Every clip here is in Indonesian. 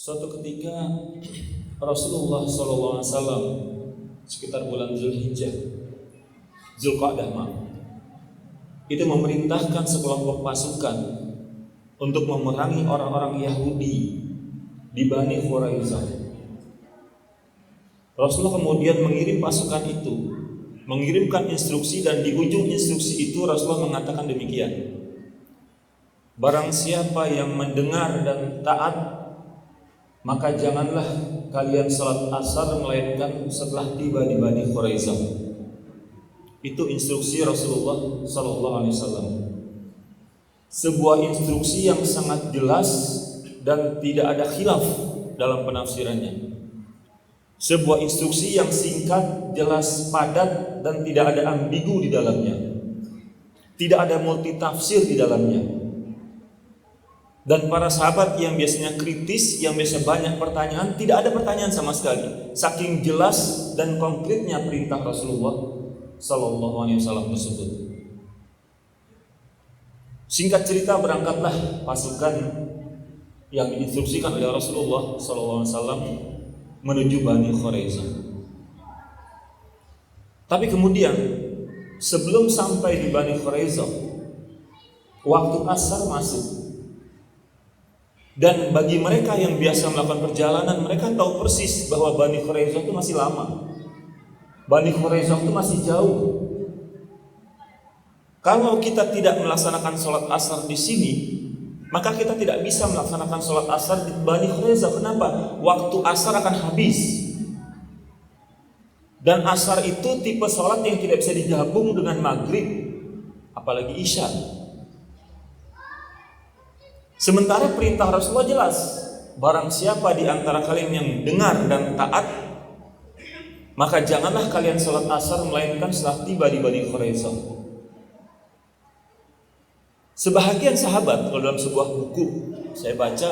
Suatu ketika Rasulullah SAW sekitar bulan Zulhijjah, Zulqa'dah itu memerintahkan sekelompok pasukan untuk memerangi orang-orang Yahudi di Bani Quraidah. Rasulullah kemudian mengirim pasukan itu, mengirimkan instruksi, dan di ujung instruksi itu Rasulullah mengatakan demikian: barang siapa yang mendengar dan taat, maka janganlah kalian salat asar melainkan setelah tiba di Bani Quraidah. Itu instruksi Rasulullah SAW. Sebuah instruksi yang sangat jelas dan tidak ada khilaf dalam penafsirannya. Sebuah instruksi yang singkat, jelas, padat, dan tidak ada ambigu di dalamnya. Tidak ada multitafsir di dalamnya. Dan para sahabat yang biasanya kritis, yang biasanya banyak pertanyaan, tidak ada pertanyaan sama sekali. Saking jelas dan konkretnya perintah Rasulullah SAW tersebut. Singkat cerita, berangkatlah pasukan yang diinstruksikan oleh Rasulullah SAW menuju Bani Quraidah. Tapi kemudian sebelum sampai di Bani Quraidah, waktu asar masuk. Dan bagi mereka yang biasa melakukan perjalanan, mereka tahu persis bahwa Bani Quraidah itu masih lama. Bani Quraidah itu masih jauh. Kalau kita tidak melaksanakan sholat asar di sini, maka kita tidak bisa melaksanakan sholat asar di Bani Quraidah. Kenapa? Waktu asar akan habis. Dan asar itu tipe sholat yang tidak bisa digabung dengan maghrib, apalagi isya. Sementara perintah Rasulullah jelas, barang siapa di antara kalian yang dengar dan taat, maka janganlah kalian sholat asar melainkan setelah tiba di Bani Quraidah. Sebahagian sahabat, kalau dalam sebuah buku saya baca,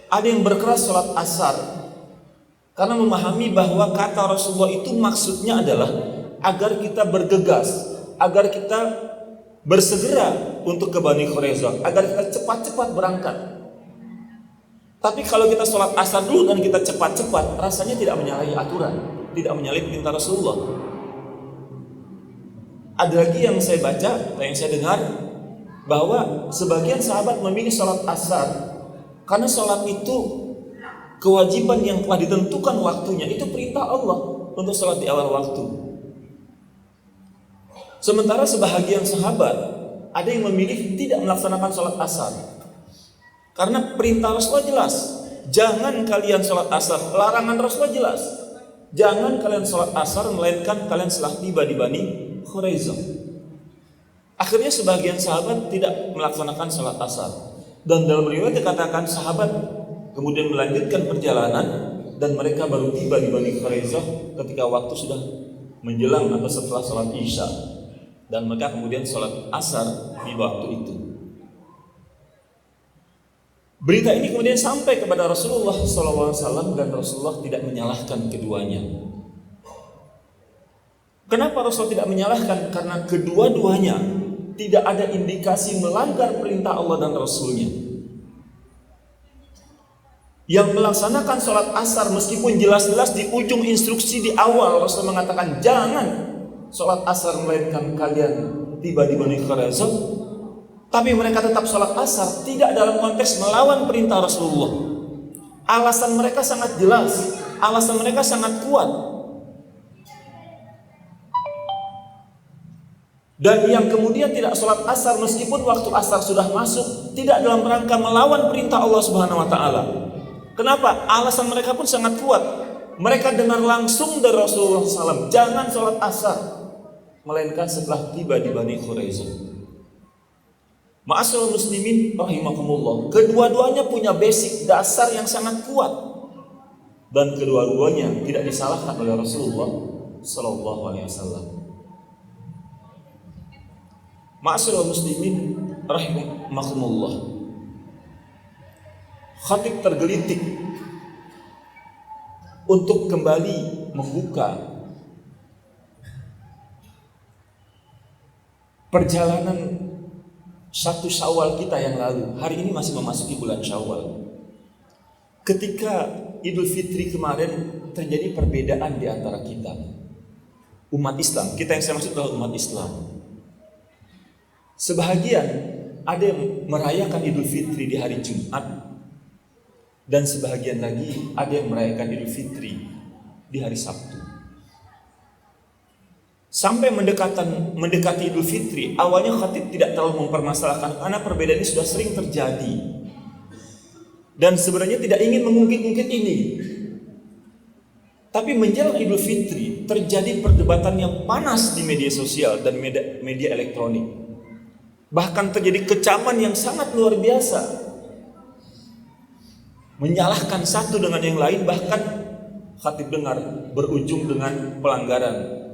ada yang berkeras sholat asar karena memahami bahwa kata Rasulullah itu maksudnya adalah agar kita bergegas, agar kita bersegera untuk ke Bani Quraidah, agar kita cepat-cepat berangkat. Tapi kalau kita sholat asar dulu dan kita cepat-cepat, rasanya tidak menyalahi aturan, tidak menyalahi perintah Rasulullah. Ada lagi yang saya baca, yang saya dengar, bahwa sebagian sahabat memilih sholat asar karena sholat itu kewajiban yang telah ditentukan waktunya, itu perintah Allah untuk sholat di awal waktu. Sementara sebahagian sahabat ada yang memilih tidak melaksanakan sholat asar karena perintah Rasulullah jelas, jangan kalian sholat asar. Larangan Rasulullah jelas, jangan kalian sholat asar melainkan kalian setelah tiba di Bani Quraidah. Akhirnya sebagian sahabat tidak melaksanakan sholat asar, dan dalam riwayat dikatakan sahabat kemudian melanjutkan perjalanan dan mereka baru tiba di Bani Quraidah ketika waktu sudah menjelang atau setelah sholat isya, dan mereka kemudian sholat asar di waktu itu. Berita ini kemudian sampai kepada Rasulullah SAW dan Rasulullah tidak menyalahkan keduanya. Kenapa Rasulullah tidak menyalahkan? Karena kedua-duanya tidak ada indikasi melanggar perintah Allah dan Rasulnya. Yang melaksanakan sholat asar meskipun jelas-jelas di ujung instruksi di awal Rasul mengatakan jangan sholat asar melainkan kalian tiba di Bani Quraidah, tapi mereka tetap sholat asar, tidak dalam konteks melawan perintah Rasulullah. Alasan mereka sangat jelas, alasan mereka sangat kuat. Dan yang kemudian tidak sholat asar meskipun waktu asar sudah masuk, tidak dalam rangka melawan perintah Allah Subhanahu Wa Taala. Kenapa? Alasan mereka pun sangat kuat. Mereka dengar langsung dari Rasulullah SAW, jangan sholat asar melainkan setelah tiba di Bani Quraidah. Ma'asyiral muslimin rahimakumullah, kedua-duanya punya basic dasar yang sangat kuat, dan kedua-duanya tidak disalahkan oleh Rasulullah SAW. Ma'asyiral muslimin rahimakumullah, khatib tergelitik untuk kembali membuka perjalanan 1 Syawal kita yang lalu. Hari ini masih memasuki bulan Syawal. ketika Idul Fitri kemarin terjadi perbedaan di antara kita, umat Islam. Kita yang saya maksud adalah umat Islam. Sebahagian ada yang merayakan Idul Fitri di hari Jumat, dan sebahagian lagi ada yang merayakan Idul Fitri di hari Sabtu. Sampai mendekati Idul Fitri, awalnya khatib tidak terlalu mempermasalahkan karena perbedaan ini sudah sering terjadi. Dan sebenarnya tidak ingin mengungkit-ungkit ini. Tapi menjelang Idul Fitri terjadi perdebatan yang panas di media sosial dan media elektronik. Bahkan terjadi kecaman yang sangat luar biasa. Menyalahkan satu dengan yang lain, bahkan khatib dengar berujung dengan pelanggaran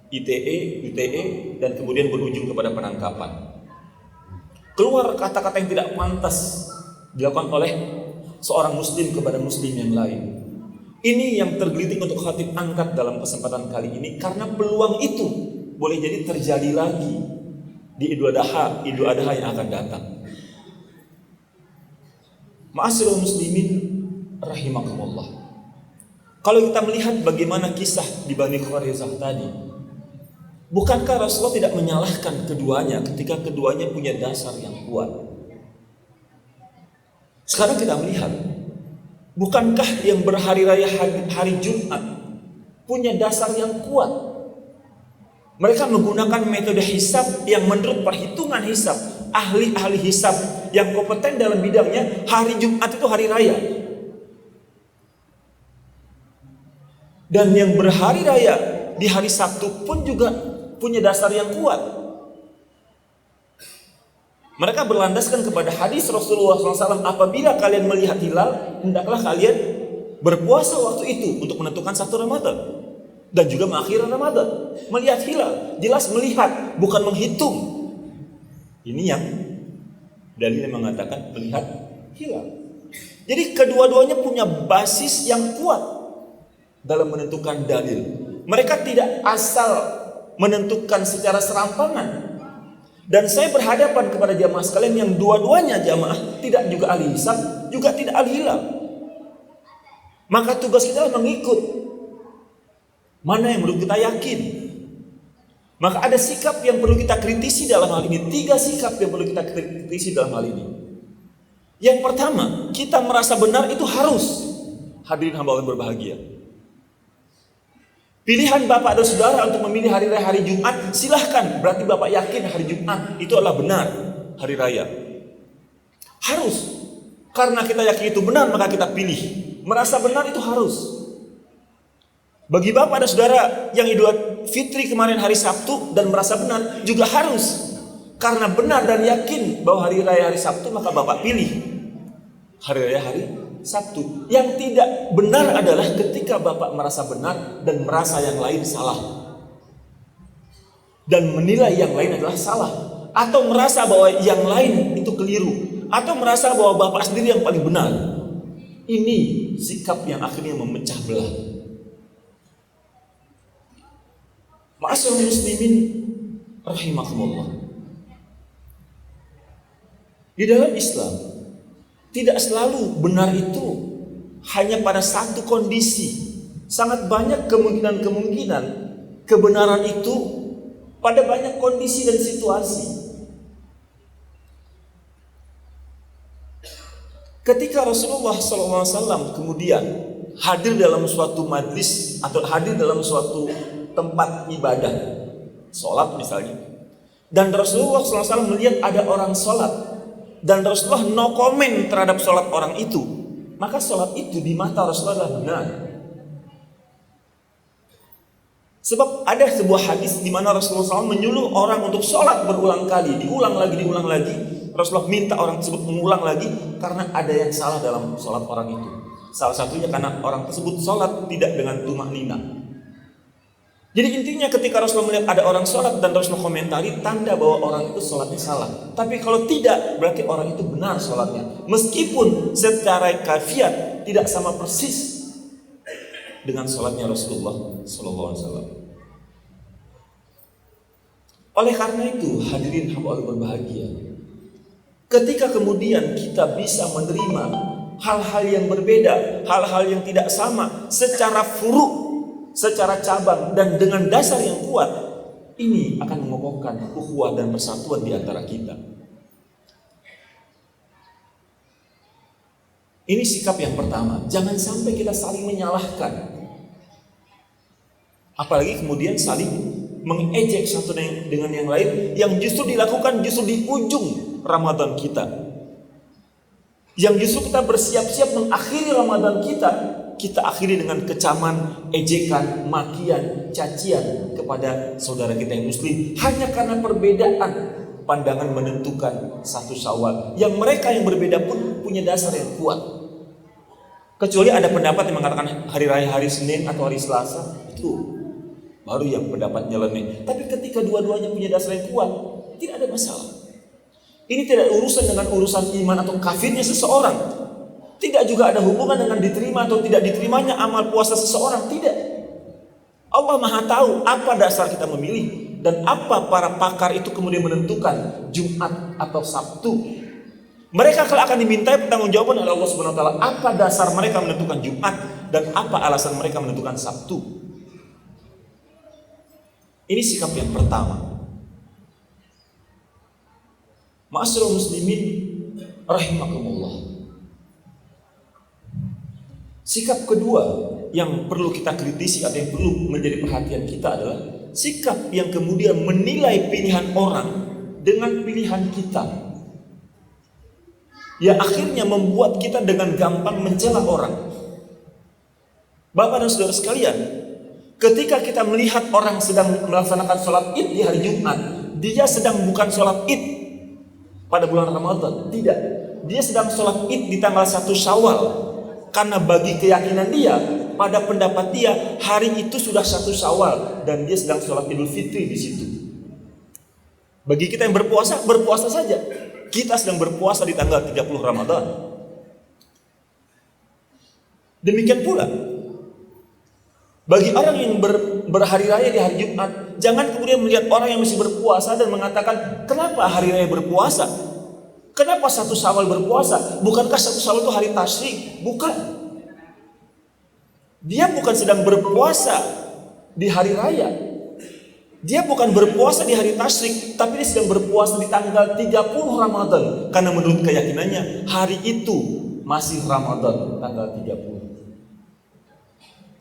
ITE, UTE, dan kemudian berujung kepada penangkapan. Keluar kata-kata yang tidak pantas dilakukan oleh seorang muslim kepada muslim yang lain. Ini yang tergelitik untuk khatib angkat dalam kesempatan kali ini, karena peluang itu boleh jadi terjadi lagi di Idul Adha yang akan datang. Ma'asyiral muslimin rahimakumullah. Kalau kita melihat bagaimana kisah di Bani Quraizah tadi, bukankah Rasulullah tidak menyalahkan keduanya ketika keduanya punya dasar yang kuat? Sekarang kita melihat, bukankah yang berhari raya hari Jumat punya dasar yang kuat? Mereka menggunakan metode hisab yang menurut perhitungan hisab, ahli-ahli hisab yang kompeten dalam bidangnya, hari Jumat itu hari raya. Dan yang berhari raya di hari Sabtu pun juga punya dasar yang kuat. Mereka berlandaskan kepada hadis Rasulullah SAW, apabila kalian melihat hilal, hendaklah kalian berpuasa waktu itu untuk menentukan 1 Ramadan dan juga mengakhiri Ramadan. Melihat hilal, jelas melihat, bukan menghitung. Ini yang dalil yang mengatakan melihat hilal. Jadi kedua-duanya punya basis yang kuat dalam menentukan dalil. Mereka tidak asal menentukan secara serampangan. Dan saya berhadapan kepada jamaah sekalian yang dua-duanya jamaah tidak juga ahli hisab, juga tidak ahli hilal. Maka tugas kita adalah mengikut mana yang perlu kita yakin. Maka ada sikap yang perlu kita kritisi dalam hal ini. 3 sikap yang perlu kita kritisi dalam hal ini. Yang pertama, kita merasa benar itu harus. Hadirin hamba Allah berbahagia, pilihan Bapak dan Saudara untuk memilih hari raya hari Jumat, silahkan. Berarti Bapak yakin hari Jumat itu adalah benar hari raya. Harus. Karena kita yakin itu benar, maka kita pilih. Merasa benar itu harus. Bagi Bapak dan Saudara yang Idul Fitri kemarin hari Sabtu dan merasa benar, juga harus. Karena benar dan yakin bahwa hari raya hari Sabtu, maka Bapak pilih hari raya hari Sabtu. Yang tidak benar adalah ketika Bapak merasa benar dan merasa yang lain salah, dan menilai yang lain adalah salah, atau merasa bahwa yang lain itu keliru, atau merasa bahwa Bapak sendiri yang paling benar. Ini sikap yang akhirnya memecah belah. Ma'asyiral muslimin rahimakumullah. Di dalam Islam tidak selalu benar itu hanya pada satu kondisi. Sangat banyak kemungkinan kebenaran itu pada banyak kondisi dan situasi. Ketika Rasulullah SAW kemudian hadir dalam suatu majlis atau hadir dalam suatu tempat ibadah, sholat misalnya, dan Rasulullah SAW melihat ada orang sholat, dan Rasulullah no comment terhadap sholat orang itu, maka sholat itu di mata Rasulullah adalah benar. Sebab ada sebuah hadis di mana Rasulullah SAW menyuruh orang untuk sholat berulang kali, diulang lagi. Rasulullah minta orang tersebut mengulang lagi karena ada yang salah dalam sholat orang itu. Salah satunya karena orang tersebut sholat tidak dengan tumaknina. Jadi intinya ketika Rasulullah melihat ada orang sholat dan Rasulullah komentari, tanda bahwa orang itu sholatnya salah. Tapi kalau tidak, berarti orang itu benar sholatnya, meskipun secara kafiat tidak sama persis dengan sholatnya Rasulullah SAW. Oleh karena itu, hadirin hamba Allah berbahagia, ketika kemudian kita bisa menerima hal-hal yang berbeda, hal-hal yang tidak sama, secara furu', secara cabang, dan dengan dasar yang kuat, ini akan mengokohkan ukhuwah dan persatuan di antara kita. Ini sikap yang pertama. Jangan sampai kita saling menyalahkan, apalagi kemudian saling mengejek satu dengan yang lain, yang justru dilakukan justru di ujung Ramadan kita, yang justru kita bersiap-siap mengakhiri Ramadan kita akhiri dengan kecaman, ejekan, makian, cacian kepada saudara kita yang muslim, hanya karena perbedaan pandangan menentukan satu Syawal, yang mereka yang berbeda pun punya dasar yang kuat. Kecuali ada pendapat yang mengatakan hari raya hari Senin atau hari Selasa, itu baru yang pendapat nyeleneh. Tapi ketika dua-duanya punya dasar yang kuat, tidak ada masalah. Ini tidak urusan dengan urusan iman atau kafirnya seseorang. Tidak juga ada hubungan dengan diterima atau tidak diterimanya amal puasa seseorang. Tidak. Allah Maha tahu apa dasar kita memilih dan apa para pakar itu kemudian menentukan Jumat atau Sabtu. Mereka akan dimintai pertanggungjawaban oleh Allah Subhanahu wa taala, apa dasar mereka menentukan Jumat dan apa alasan mereka menentukan Sabtu. Ini sikap yang pertama. Ma'asyiral muslimin rahimakumullah. Sikap kedua yang perlu kita kritisi atau yang perlu menjadi perhatian kita adalah sikap yang kemudian menilai pilihan orang dengan pilihan kita, yang akhirnya membuat kita dengan gampang mencela orang. Bapak dan saudara sekalian, ketika kita melihat orang sedang melaksanakan sholat id di hari Jumat, dia sedang bukan sholat id pada bulan Ramadan. Tidak, dia sedang sholat id di tanggal 1 Syawal. Karena bagi keyakinan dia, pada pendapat dia, hari itu sudah 1 Syawal dan dia sedang sholat Idul Fitri di situ. Bagi kita yang berpuasa, berpuasa saja. Kita sedang berpuasa di tanggal 30 Ramadan. Demikian pula bagi orang yang berhari raya di hari Jumat, jangan kemudian melihat orang yang masih berpuasa dan mengatakan, kenapa hari raya berpuasa? Kenapa 1 Syawal berpuasa? Bukankah 1 Syawal itu hari tasyrik? Bukan. Dia bukan sedang berpuasa di hari raya. Dia bukan berpuasa di hari tasyrik, tapi dia sedang berpuasa di tanggal 30 Ramadan. Karena menurut keyakinannya, hari itu masih Ramadan, tanggal 30.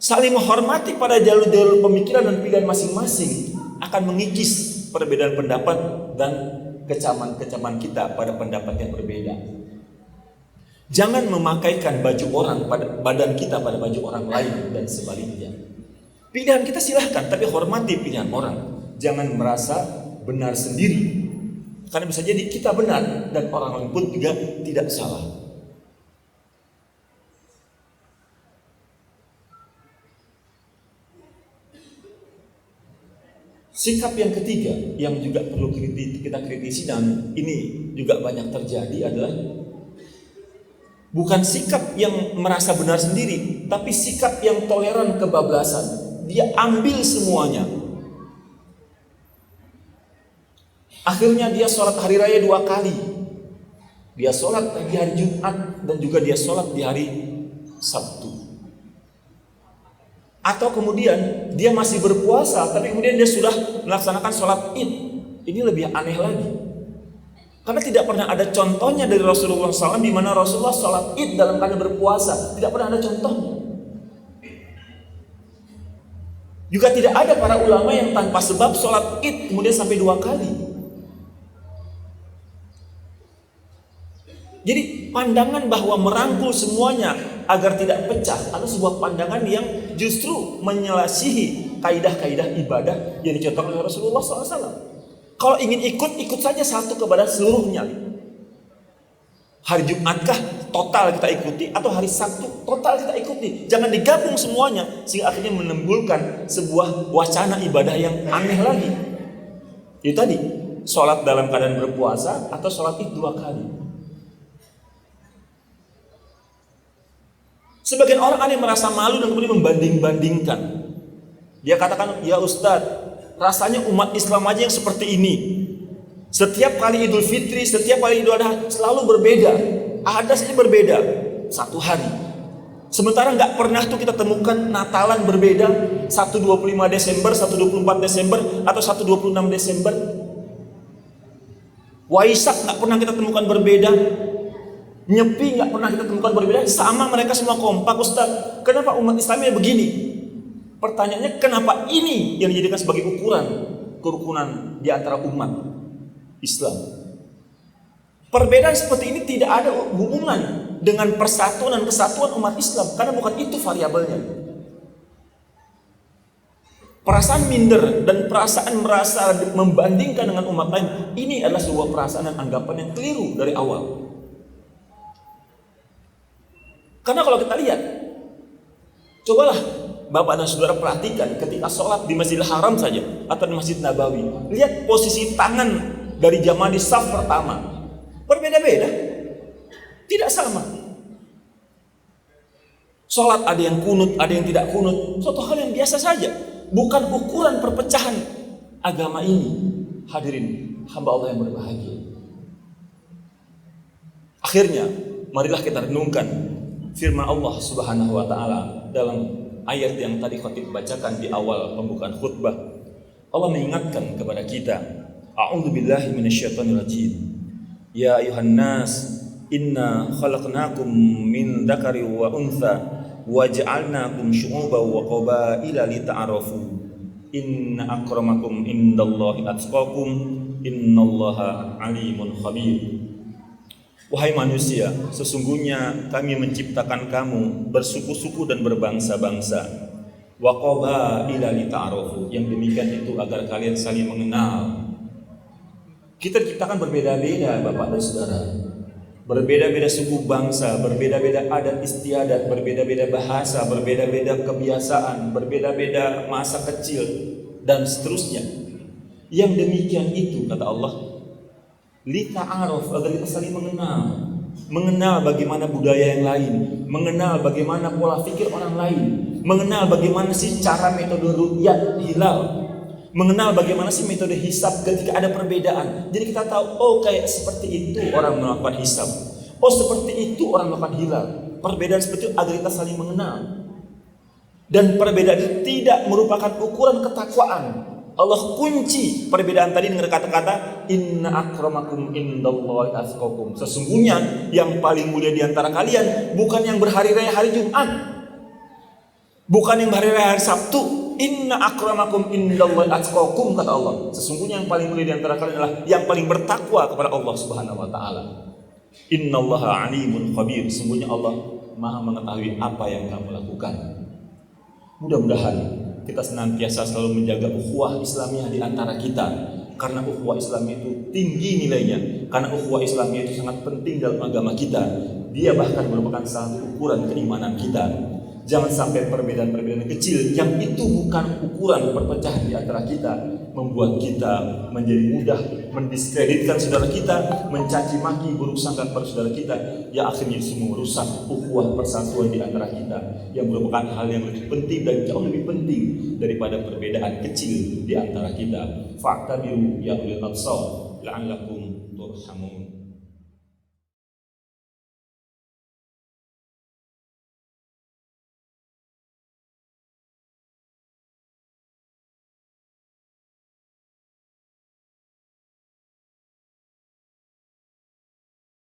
Saling menghormati pada jalur-jalur pemikiran dan pilihan masing-masing akan mengikis perbedaan pendapat dan kecaman-kecaman kita pada pendapat yang berbeda. Jangan memakaikan baju orang pada badan kita pada baju orang lain dan sebaliknya. Pilihan kita silahkan, tapi hormati pilihan orang. Jangan merasa benar sendiri, karena bisa jadi kita benar dan orang lain pun juga tidak salah. Sikap yang ketiga yang juga perlu kita kritisi, dan ini juga banyak terjadi, adalah bukan sikap yang merasa benar sendiri, tapi sikap yang toleran kebablasan. Dia ambil semuanya. Akhirnya dia sholat hari raya 2 kali. Dia sholat di hari Jumat dan juga dia sholat di hari Sabtu. Atau kemudian dia masih berpuasa, tapi kemudian dia sudah melaksanakan sholat id. Ini lebih aneh lagi. Karena tidak pernah ada contohnya dari Rasulullah SAW di mana Rasulullah sholat id dalam keadaan berpuasa. Tidak pernah ada contohnya. Juga tidak ada para ulama yang tanpa sebab sholat id kemudian sampai 2 kali. Jadi pandangan bahwa merangkul semuanya agar tidak pecah adalah sebuah pandangan yang justru menyelasihi kaidah-kaidah ibadah yang dicontohkan oleh Rasulullah SAW. Kalau ingin ikut saja satu kepada seluruhnya. Hari Jumatkah total kita ikuti, atau hari Sabtu total kita ikuti. Jangan digabung semuanya sehingga akhirnya menimbulkan sebuah wacana ibadah yang aneh lagi. Itu tadi, sholat dalam keadaan berpuasa atau sholat id 2 kali. Sebagian orang ada yang merasa malu dan kemudian membanding-bandingkan. Dia katakan, ya Ustadz, rasanya umat Islam aja yang seperti ini. Setiap kali Idul Fitri, setiap kali Idul Adha selalu berbeda. Ada saja berbeda. satu hari. Sementara nggak pernah tuh kita temukan Natalan berbeda, 1 25 Desember, 1 24 Desember, atau 1 26 Desember. Waisak nggak pernah kita temukan berbeda. Nyepi nggak pernah kita temukan berbeda. Sama mereka semua kompak, Ustaz. Kenapa umat Islamnya begini? Pertanyaannya, kenapa ini yang dijadikan sebagai ukuran kerukunan di antara umat Islam? Perbedaan seperti ini tidak ada hubungan dengan persatuan dan kesatuan umat Islam, karena bukan itu variabelnya. Perasaan minder dan perasaan merasa membandingkan dengan umat lain, ini adalah sebuah perasaan dan anggapan yang keliru dari awal. Karena kalau kita lihat, cobalah Bapak dan Saudara perhatikan ketika sholat di Masjidil Haram saja atau di Masjid Nabawi, lihat posisi tangan dari jamaah di saf pertama berbeda-beda, tidak sama. Sholat ada yang kunut, ada yang tidak kunut, suatu hal yang biasa saja, bukan ukuran perpecahan agama ini. Hadirin hamba Allah yang berbahagia, akhirnya marilah kita renungkan firman Allah Subhanahu wa taala dalam ayat yang tadi khatib bacakan di awal pembukaan khutbah. Allah mengingatkan kepada kita, a'udzubillahi minasyaitonir rajim. Ya ayuhan nas, inna khalaqnakum min dzakari wa untha wa ja'alnakum syu'uban wa qabaila lita'arafu. Inna akramakum indallahi atqakum, innallaha alimun khabir. Wahai manusia, sesungguhnya kami menciptakan kamu bersuku-suku dan berbangsa-bangsa. Wa qabaila lita'arafu, yang demikian itu agar kalian saling mengenal. Kita diciptakan berbeda-beda, Bapak dan Saudara. Berbeda-beda suku bangsa, berbeda-beda adat istiadat, berbeda-beda bahasa, berbeda-beda kebiasaan, berbeda-beda masa kecil, dan seterusnya. Yang demikian itu, kata Allah, lita'aruf, agar kita saling mengenal bagaimana budaya yang lain, mengenal bagaimana pola pikir orang lain, mengenal bagaimana sih cara metode ru'yat hilal, mengenal bagaimana sih metode hisab ketika ada perbedaan. Jadi kita tahu, oh kayak seperti itu orang melakukan hisab, oh seperti itu orang melakukan hilal. Perbedaan seperti itu agar kita saling mengenal. Dan perbedaan itu tidak merupakan ukuran ketakwaan. Allah kunci perbedaan tadi dengan kata-kata inna akramakum indallahi atqakum. Sesungguhnya yang paling mulia di antara kalian bukan yang berhari raya hari Jumat, bukan yang berhari raya hari Sabtu. Inna akramakum indallahi atqakum, kata Allah. Sesungguhnya yang paling mulia di antara kalian adalah yang paling bertakwa kepada Allah Subhanahu wa taala. Innallaha alimun khabir. Sesungguhnya Allah Maha mengetahui apa yang kamu lakukan. Mudah-mudahan kita senantiasa selalu menjaga ukhuwah Islamiyah di antara kita, karena ukhuwah Islamiyah itu tinggi nilainya, karena ukhuwah Islamiyah itu sangat penting dalam agama kita. Dia bahkan merupakan salah satu ukuran keimanan kita. Jangan sampai perbedaan-perbedaan kecil yang itu bukan ukuran perpecahan di antara kita membuat kita menjadi mudah mendiskreditkan saudara kita, mencaci maki, buruk sangka pada saudara kita, yang akhirnya semua merusak ukhuwah persatuan di antara kita, yang merupakan hal yang lebih penting dan jauh lebih penting daripada perbedaan kecil di antara kita. Fa'tabiru ya ulil absar la'allakum turhamun.